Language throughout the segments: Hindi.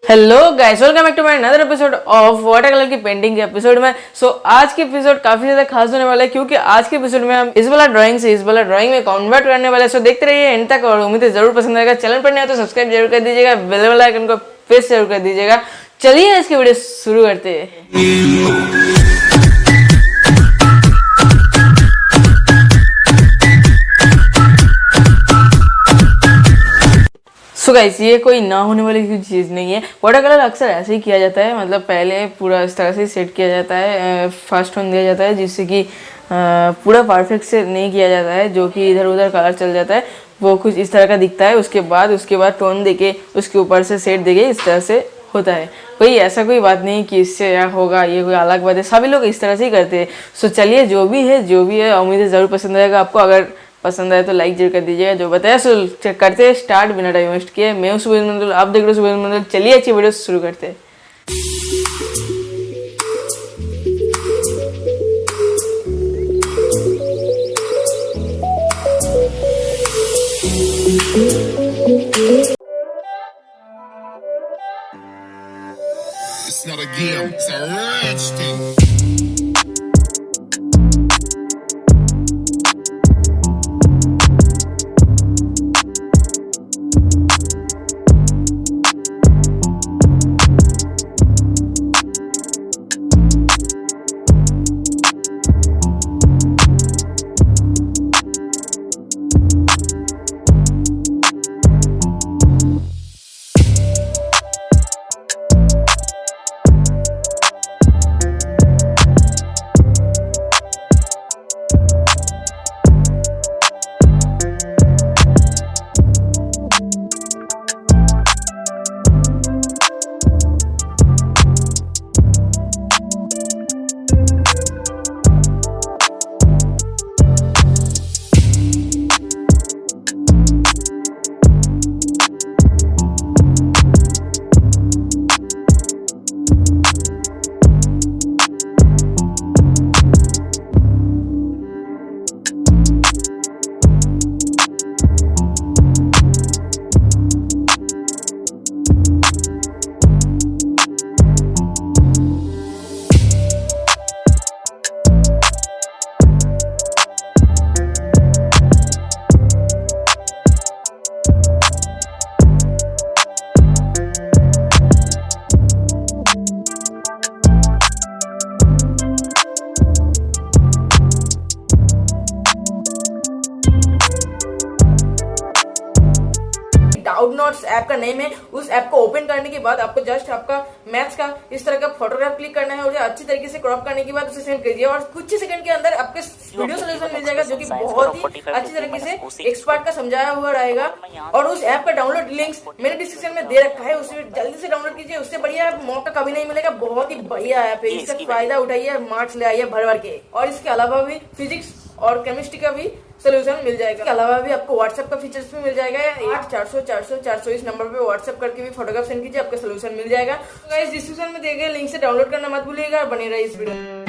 Hello guys, welcome back to my another episode of water colour की पेंटिंग के एपिसोड में। आज के एपिसोड काफी ज्यादा खास होने वाला है क्योंकि आज के एपिसोड में हम इस वाला ड्राइंग से इस वाला ड्राइंग में कन्वर्ट करने वाले हैं। सो देखते रहिए एंड तक और उम्मीद है जरूर पसंद आएगा। चैनल पर नहीं है तो सब्सक्राइब जरूर कर दीजिएगा, बेल वाला आइकन को प्रेस जरूर कर दीजिएगा। चलिए इसकी वीडियो शुरू करते हैं। सो गाइस, ये कोई ना होने वाली चीज़ नहीं है। वाटर कलर अक्सर ऐसे ही किया जाता है, मतलब पहले पूरा इस तरह से सेट किया जाता है, फर्स्ट टोन दिया जाता है जिससे कि पूरा परफेक्ट से नहीं किया जाता है, जो कि इधर उधर कलर चल जाता है, वो कुछ इस तरह का दिखता है। उसके बाद टोन देके उसके ऊपर से सेट देके इस तरह से होता है। कोई ऐसा कोई बात नहीं कि इससे या होगा, ये कोई अलग बात है। सभी लोग इस तरह से ही करते हैं। सो चलिए, जो भी है उम्मीद है ज़रूर पसंद आएगा आपको। अगर पसंद आए तो लाइक जरूर कर दीजिएगा। जो बताया सो करते हैं स्टार्ट बिना टाइम वेस्ट किए। मैं हूं सुबीर मंडल, आप देख रहे हो सुबीर मंडल। चलिए अच्छी वीडियो शुरू करते हैं। It's not a game, it's a rich thing. Doubtnut app का नेम है। उस ऐप को ओपन करने के बाद आपको जस्ट आपका मैथ्स का इस तरह का फोटोग्राफ क्लिक करना है और अच्छी तरीके से क्रॉप करने के बाद उसे सेंड कीजिए और कुछ ही सेकंड के अंदर आपके वीडियो सोल्यूशन मिल जाएगा, जो कि बहुत ही अच्छी तरीके से एक्सपर्ट का समझाया हुआ रहेगा। और उस ऐप का डाउनलोड लिंक्स मैंने डिस्क्रिप्शन में दे रखा है, उसे जल्दी से डाउनलोड कीजिए। उससे बढ़िया मौका कभी नहीं मिलेगा। बहुत ही बढ़िया ऐप है, इसका फायदा उठाइए, मार्क्स ले आइए भर भर के। और इसके अलावा भी फिजिक्स और केमिस्ट्री का भी सोल्यूशन मिल जाएगा। इसके अलावा भी आपको व्हाट्सएप का फीचर्स भी मिल जाएगा। 8400 इस नंबर पे व्हाट्सएप करके भी फोटोग्राफ सेंड कीजिए, आपका सोल्यूशन मिल जाएगा। तो गाइस, डिस्क्रिप्शन में दिए गए लिंक से डाउनलोड करना मत भूलिएगा। बने रहिए इस वीडियो।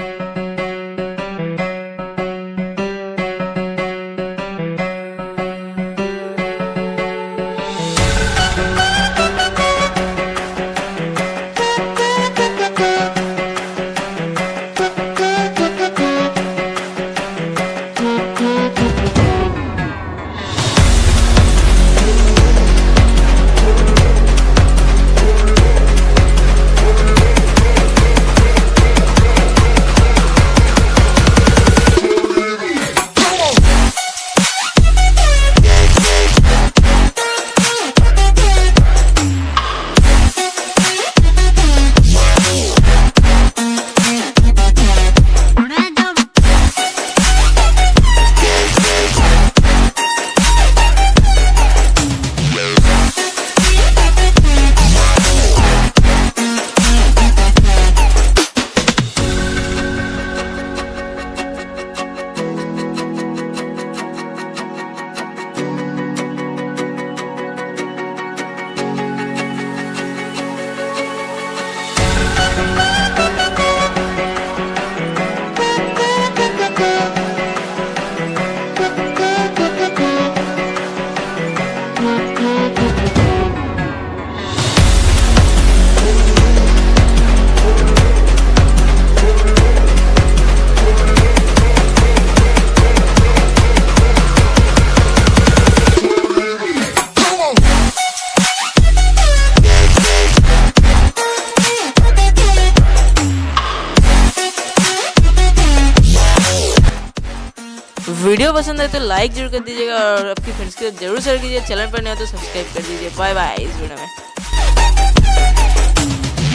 वीडियो पसंद है तो लाइक जरूर कर दीजिएगा और आपकी फ्रेंड्स के साथ जरूर शेयर कीजिए। चैनल पर नहीं हो तो सब्सक्राइब कर दीजिए। बाय बाय इस वीडियो में।